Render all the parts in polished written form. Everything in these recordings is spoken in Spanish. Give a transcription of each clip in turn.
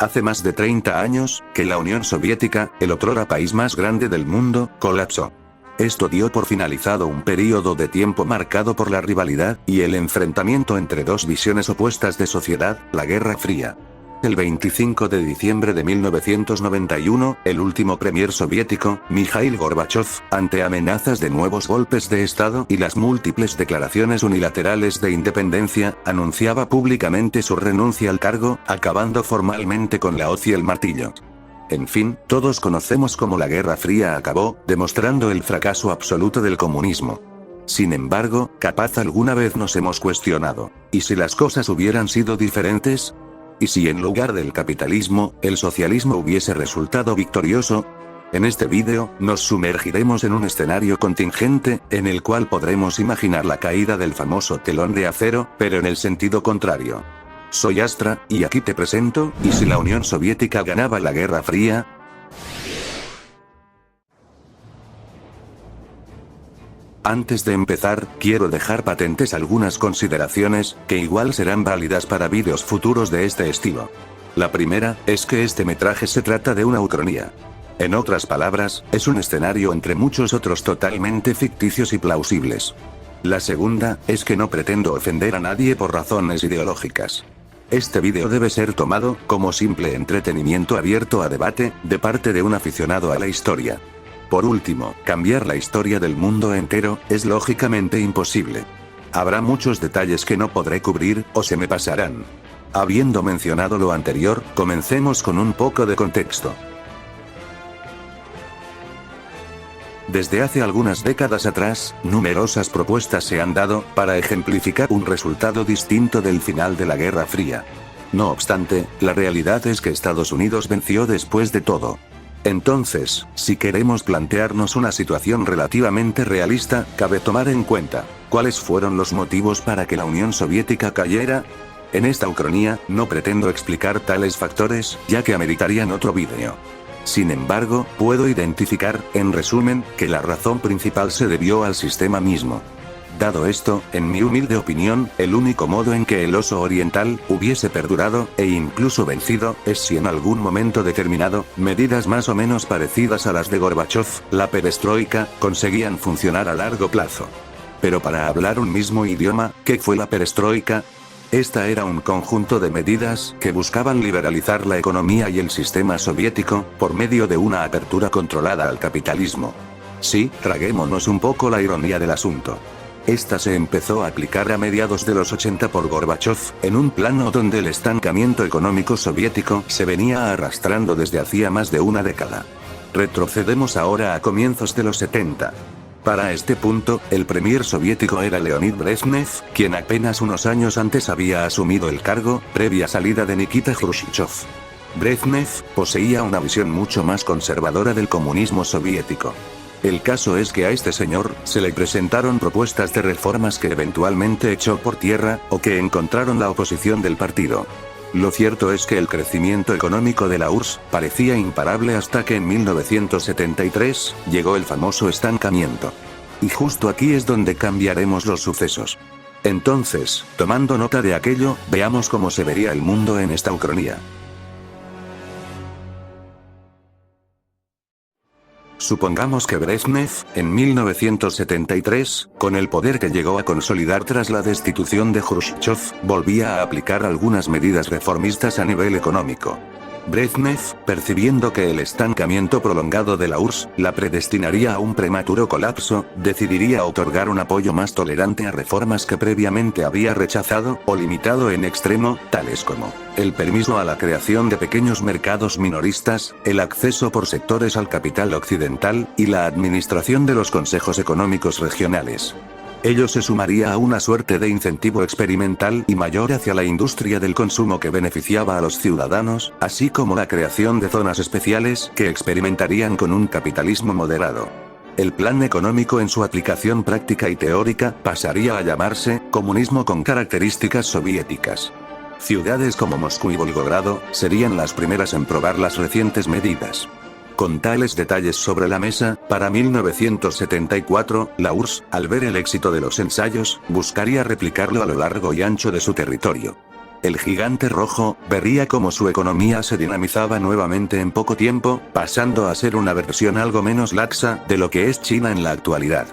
Hace más de 30 años, que la Unión Soviética, el otrora país más grande del mundo, colapsó. Esto dio por finalizado un período de tiempo marcado por la rivalidad y el enfrentamiento entre dos visiones opuestas de sociedad, la Guerra Fría. El 25 de diciembre de 1991, el último premier soviético, Mikhail Gorbachev, ante amenazas de nuevos golpes de Estado y las múltiples declaraciones unilaterales de independencia, anunciaba públicamente su renuncia al cargo, acabando formalmente con la hoz y el martillo. En fin, todos conocemos cómo la Guerra Fría acabó, demostrando el fracaso absoluto del comunismo. Sin embargo, capaz alguna vez nos hemos cuestionado, ¿y si las cosas hubieran sido diferentes? ¿Y si en lugar del capitalismo, el socialismo hubiese resultado victorioso? En este vídeo, nos sumergiremos en un escenario contingente, en el cual podremos imaginar la caída del famoso telón de acero, pero en el sentido contrario. Soy Astra, y aquí te presento, ¿y si la Unión Soviética ganaba la Guerra Fría? Antes de empezar, quiero dejar patentes algunas consideraciones, que igual serán válidas para vídeos futuros de este estilo. La primera, es que este metraje se trata de una ucronía. En otras palabras, es un escenario entre muchos otros totalmente ficticios y plausibles. La segunda, es que no pretendo ofender a nadie por razones ideológicas. Este vídeo debe ser tomado, como simple entretenimiento abierto a debate, de parte de un aficionado a la historia. Por último, cambiar la historia del mundo entero, es lógicamente imposible. Habrá muchos detalles que no podré cubrir, o se me pasarán. Habiendo mencionado lo anterior, comencemos con un poco de contexto. Desde hace algunas décadas atrás, numerosas propuestas se han dado, para ejemplificar un resultado distinto del final de la Guerra Fría. No obstante, la realidad es que Estados Unidos venció después de todo. Entonces, si queremos plantearnos una situación relativamente realista, cabe tomar en cuenta, ¿cuáles fueron los motivos para que la Unión Soviética cayera? En esta ucronía, no pretendo explicar tales factores, ya que ameritarían otro vídeo. Sin embargo, puedo identificar, en resumen, que la razón principal se debió al sistema mismo. Dado esto, en mi humilde opinión, el único modo en que el oso oriental hubiese perdurado, e incluso vencido, es si en algún momento determinado, medidas más o menos parecidas a las de Gorbachev, la perestroika, conseguían funcionar a largo plazo. Pero para hablar un mismo idioma, ¿qué fue la perestroika? Esta era un conjunto de medidas que buscaban liberalizar la economía y el sistema soviético, por medio de una apertura controlada al capitalismo. Sí, traguémonos un poco la ironía del asunto. Esta se empezó a aplicar a mediados de los 80 por Gorbachev, en un plano donde el estancamiento económico soviético se venía arrastrando desde hacía más de una década. Retrocedemos ahora a comienzos de los 70. Para este punto, el premier soviético era Leonid Brezhnev, quien apenas unos años antes había asumido el cargo, previa salida de Nikita Khrushchev. Brezhnev poseía una visión mucho más conservadora del comunismo soviético. El caso es que a este señor, se le presentaron propuestas de reformas que eventualmente echó por tierra, o que encontraron la oposición del partido. Lo cierto es que el crecimiento económico de la URSS, parecía imparable hasta que en 1973, llegó el famoso estancamiento. Y justo aquí es donde cambiaremos los sucesos. Entonces, tomando nota de aquello, veamos cómo se vería el mundo en esta ucronía. Supongamos que Brezhnev, en 1973, con el poder que llegó a consolidar tras la destitución de Khrushchev, volvía a aplicar algunas medidas reformistas a nivel económico. Brezhnev, percibiendo que el estancamiento prolongado de la URSS la predestinaría a un prematuro colapso, decidiría otorgar un apoyo más tolerante a reformas que previamente había rechazado o limitado en extremo, tales como el permiso a la creación de pequeños mercados minoristas, el acceso por sectores al capital occidental, y la administración de los consejos económicos regionales. Ello se sumaría a una suerte de incentivo experimental y mayor hacia la industria del consumo que beneficiaba a los ciudadanos, así como la creación de zonas especiales que experimentarían con un capitalismo moderado. El plan económico en su aplicación práctica y teórica pasaría a llamarse comunismo con características soviéticas. Ciudades como Moscú y Volgogrado serían las primeras en probar las recientes medidas. Con tales detalles sobre la mesa, para 1974, la URSS, al ver el éxito de los ensayos, buscaría replicarlo a lo largo y ancho de su territorio. el gigante rojo, vería cómo su economía se dinamizaba nuevamente en poco tiempo, pasando a ser una versión algo menos laxa de lo que es China en la actualidad.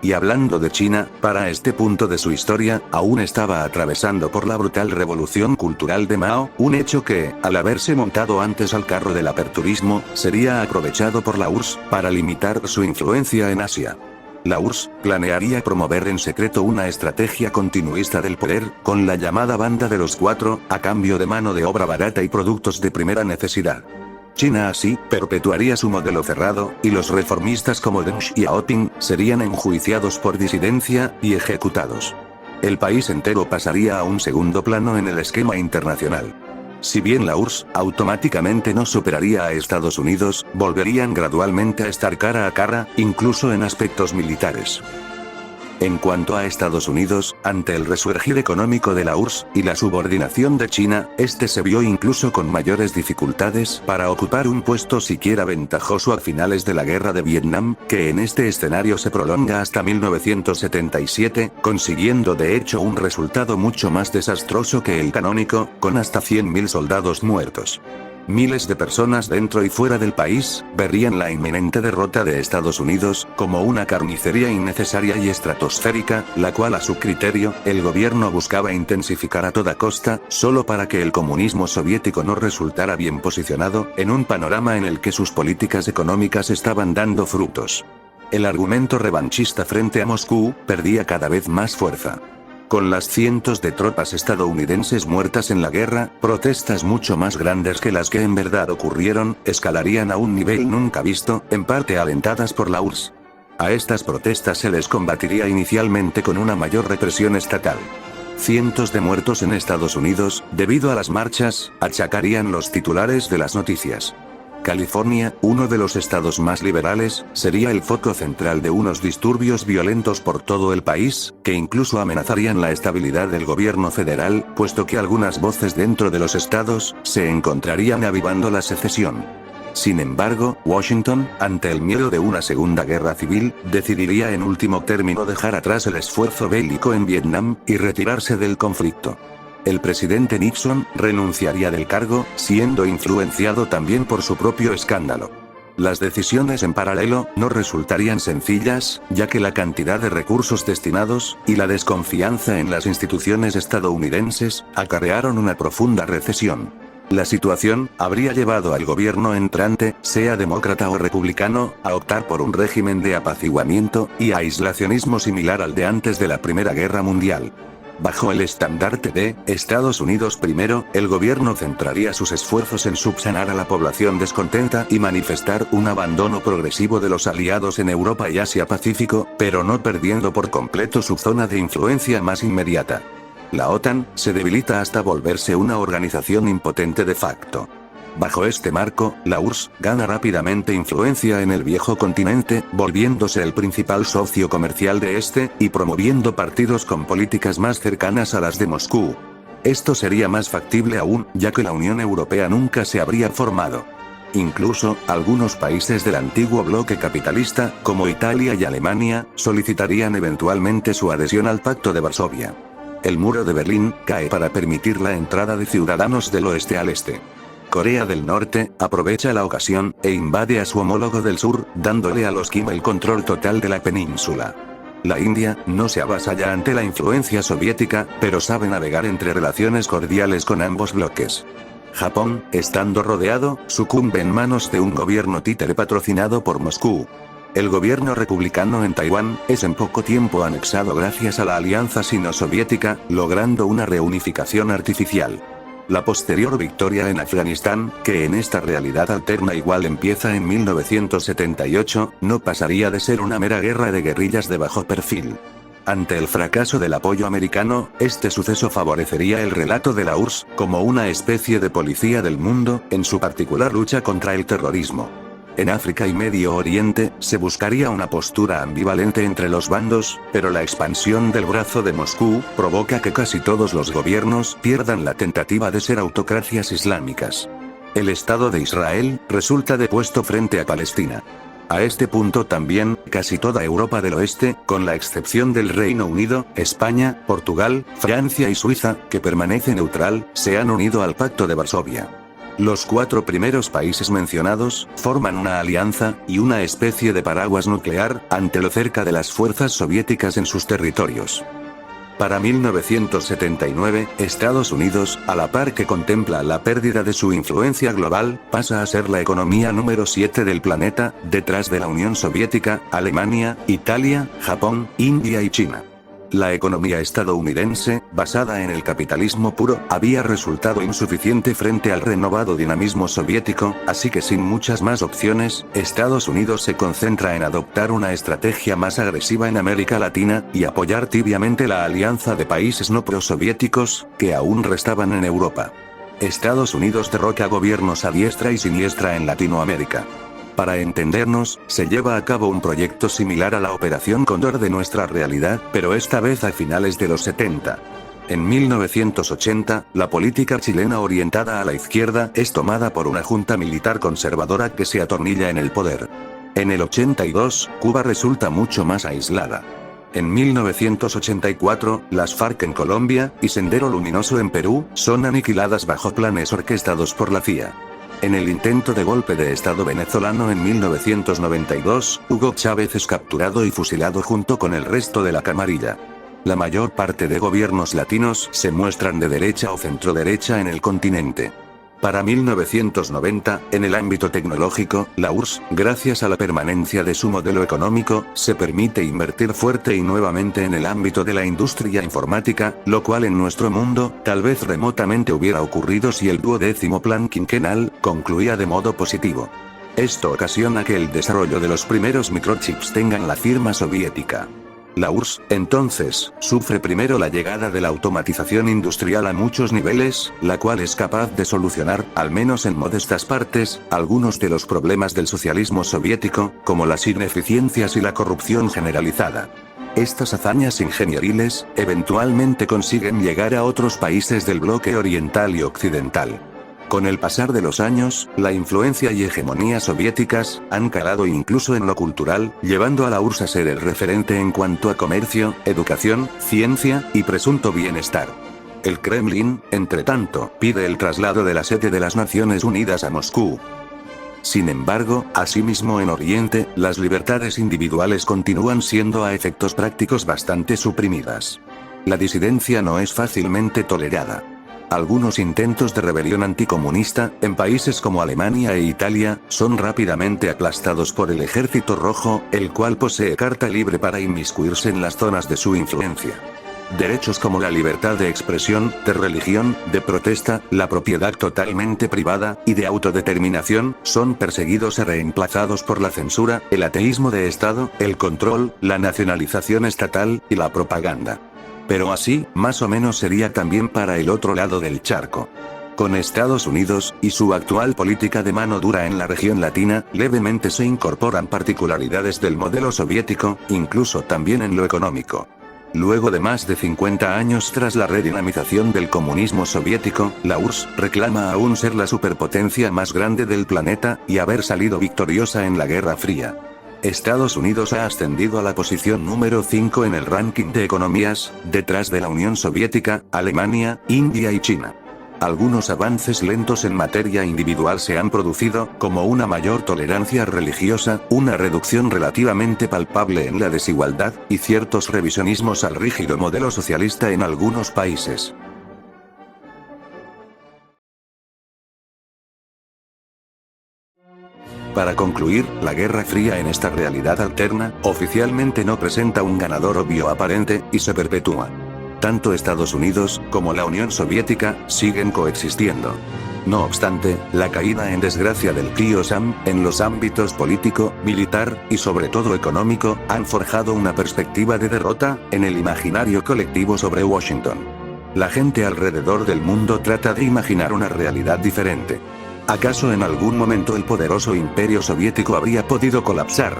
Y hablando de China, para este punto de su historia, aún estaba atravesando por la brutal revolución cultural de Mao, un hecho que, al haberse montado antes al carro del aperturismo, sería aprovechado por la URSS para limitar su influencia en Asia. La URSS planearía promover en secreto una estrategia continuista del poder, con la llamada Banda de los Cuatro, a cambio de mano de obra barata y productos de primera necesidad. China así perpetuaría su modelo cerrado, y los reformistas como Deng Xiaoping serían enjuiciados por disidencia y ejecutados. El país entero pasaría a un segundo plano en el esquema internacional. Si bien la URSS automáticamente no superaría a Estados Unidos, volverían gradualmente a estar cara a cara, incluso en aspectos militares. En cuanto a Estados Unidos, ante el resurgir económico de la URSS y la subordinación de China, este se vio incluso con mayores dificultades para ocupar un puesto siquiera ventajoso a finales de la Guerra de Vietnam, que en este escenario se prolonga hasta 1977, consiguiendo de hecho un resultado mucho más desastroso que el canónico, con hasta 100.000 soldados muertos. Miles de personas dentro y fuera del país verían la inminente derrota de Estados Unidos como una carnicería innecesaria y estratosférica, la cual a su criterio, el gobierno buscaba intensificar a toda costa, solo para que el comunismo soviético no resultara bien posicionado, en un panorama en el que sus políticas económicas estaban dando frutos. El argumento revanchista frente a Moscú perdía cada vez más fuerza. Con las cientos de tropas estadounidenses muertas en la guerra, protestas mucho más grandes que las que en verdad ocurrieron, escalarían a un nivel nunca visto, en parte alentadas por la URSS. A estas protestas se les combatiría inicialmente con una mayor represión estatal. Cientos de muertos en Estados Unidos, debido a las marchas, achacarían los titulares de las noticias. California, uno de los estados más liberales, sería el foco central de unos disturbios violentos por todo el país, que incluso amenazarían la estabilidad del gobierno federal, puesto que algunas voces dentro de los estados se encontrarían avivando la secesión. Sin embargo, Washington, ante el miedo de una segunda guerra civil, decidiría en último término dejar atrás el esfuerzo bélico en Vietnam y retirarse del conflicto. El presidente Nixon renunciaría del cargo, siendo influenciado también por su propio escándalo. Las decisiones en paralelo no resultarían sencillas, ya que la cantidad de recursos destinados, y la desconfianza en las instituciones estadounidenses, acarrearon una profunda recesión. La situación habría llevado al gobierno entrante, sea demócrata o republicano, a optar por un régimen de apaciguamiento y aislacionismo similar al de antes de la Primera Guerra Mundial. Bajo el estandarte de Estados Unidos primero, el gobierno centraría sus esfuerzos en subsanar a la población descontenta y manifestar un abandono progresivo de los aliados en Europa y Asia-Pacífico, pero no perdiendo por completo su zona de influencia más inmediata. La OTAN se debilita hasta volverse una organización impotente de facto. Bajo este marco, la URSS gana rápidamente influencia en el viejo continente, volviéndose el principal socio comercial de este, y promoviendo partidos con políticas más cercanas a las de Moscú. Esto sería más factible aún, ya que la Unión Europea nunca se habría formado. Incluso, algunos países del antiguo bloque capitalista, como Italia y Alemania, solicitarían eventualmente su adhesión al Pacto de Varsovia. El muro de Berlín cae para permitir la entrada de ciudadanos del oeste al este. Corea del Norte aprovecha la ocasión e invade a su homólogo del sur, dándole a los Kim el control total de la península. La India no se avasalla ante la influencia soviética, pero sabe navegar entre relaciones cordiales con ambos bloques. Japón, estando rodeado, sucumbe en manos de un gobierno títere patrocinado por Moscú. El gobierno republicano en Taiwán es en poco tiempo anexado gracias a la alianza sino-soviética, logrando una reunificación artificial. La posterior victoria en Afganistán, que en esta realidad alterna igual empieza en 1978, no pasaría de ser una mera guerra de guerrillas de bajo perfil. Ante el fracaso del apoyo americano, este suceso favorecería el relato de la URSS como una especie de policía del mundo, en su particular lucha contra el terrorismo. En África y Medio Oriente, se buscaría una postura ambivalente entre los bandos, pero la expansión del brazo de Moscú provoca que casi todos los gobiernos pierdan la tentativa de ser autocracias islámicas. El Estado de Israel resulta depuesto frente a Palestina. A este punto también, casi toda Europa del Oeste, con la excepción del Reino Unido, España, Portugal, Francia y Suiza, que permanece neutral, se han unido al Pacto de Varsovia. Los 4 primeros países mencionados, forman una alianza, y una especie de paraguas nuclear, ante lo cerca de las fuerzas soviéticas en sus territorios. Para 1979, Estados Unidos, a la par que contempla la pérdida de su influencia global, pasa a ser la economía número 7 del planeta, detrás de la Unión Soviética, Alemania, Italia, Japón, India y China. La economía estadounidense, basada en el capitalismo puro, había resultado insuficiente frente al renovado dinamismo soviético, así que sin muchas más opciones, Estados Unidos se concentra en adoptar una estrategia más agresiva en América Latina, y apoyar tibiamente la alianza de países no prosoviéticos, que aún restaban en Europa. Estados Unidos derroca gobiernos a diestra y siniestra en Latinoamérica. Para entendernos, se lleva a cabo un proyecto similar a la Operación Cóndor de nuestra realidad, pero esta vez a finales de los 70. En 1980, la política chilena orientada a la izquierda es tomada por una junta militar conservadora que se atornilla en el poder. En el 82, Cuba resulta mucho más aislada. En 1984, las FARC en Colombia, y Sendero Luminoso en Perú, son aniquiladas bajo planes orquestados por la CIA. En el intento de golpe de Estado venezolano en 1992, Hugo Chávez es capturado y fusilado junto con el resto de la camarilla. La mayor parte de gobiernos latinos se muestran de derecha o centroderecha en el continente. Para 1990, en el ámbito tecnológico, la URSS, gracias a la permanencia de su modelo económico, se permite invertir fuerte y nuevamente en el ámbito de la industria informática, lo cual en nuestro mundo, tal vez remotamente hubiera ocurrido si el 12º plan quinquenal, concluía de modo positivo. Esto ocasiona que el desarrollo de los primeros microchips tengan la firma soviética. La URSS, entonces, sufre primero la llegada de la automatización industrial a muchos niveles, la cual es capaz de solucionar, al menos en modestas partes, algunos de los problemas del socialismo soviético, como las ineficiencias y la corrupción generalizada. Estas hazañas ingenieriles, eventualmente consiguen llegar a otros países del bloque oriental y occidental. Con el pasar de los años, la influencia y hegemonía soviéticas han calado incluso en lo cultural, llevando a la URSS a ser el referente en cuanto a comercio, educación, ciencia y presunto bienestar. El Kremlin, entretanto, pide el traslado de la sede de las Naciones Unidas a Moscú. Sin embargo, asimismo en Oriente, las libertades individuales continúan siendo a efectos prácticos bastante suprimidas. La disidencia no es fácilmente tolerada. Algunos intentos de rebelión anticomunista, en países como Alemania e Italia, son rápidamente aplastados por el Ejército Rojo, el cual posee carta libre para inmiscuirse en las zonas de su influencia. Derechos como la libertad de expresión, de religión, de protesta, la propiedad totalmente privada, y de autodeterminación, son perseguidos y reemplazados por la censura, el ateísmo de Estado, el control, la nacionalización estatal, y la propaganda. Pero así, más o menos sería también para el otro lado del charco. Con Estados Unidos, y su actual política de mano dura en la región latina, levemente se incorporan particularidades del modelo soviético, incluso también en lo económico. Luego de más de 50 años tras la redinamización del comunismo soviético, la URSS reclama aún ser la superpotencia más grande del planeta, y haber salido victoriosa en la Guerra Fría. Estados Unidos ha ascendido a la posición número 5 en el ranking de economías, detrás de la Unión Soviética, Alemania, India y China. Algunos avances lentos en materia individual se han producido, como una mayor tolerancia religiosa, una reducción relativamente palpable en la desigualdad, y ciertos revisionismos al rígido modelo socialista en algunos países. Para concluir, la Guerra Fría en esta realidad alterna, oficialmente no presenta un ganador obvio aparente, y se perpetúa. Tanto Estados Unidos, como la Unión Soviética, siguen coexistiendo. No obstante, la caída en desgracia del tío Sam, en los ámbitos político, militar, y sobre todo económico, han forjado una perspectiva de derrota, en el imaginario colectivo sobre Washington. La gente alrededor del mundo trata de imaginar una realidad diferente. ¿Acaso en algún momento el poderoso imperio soviético habría podido colapsar?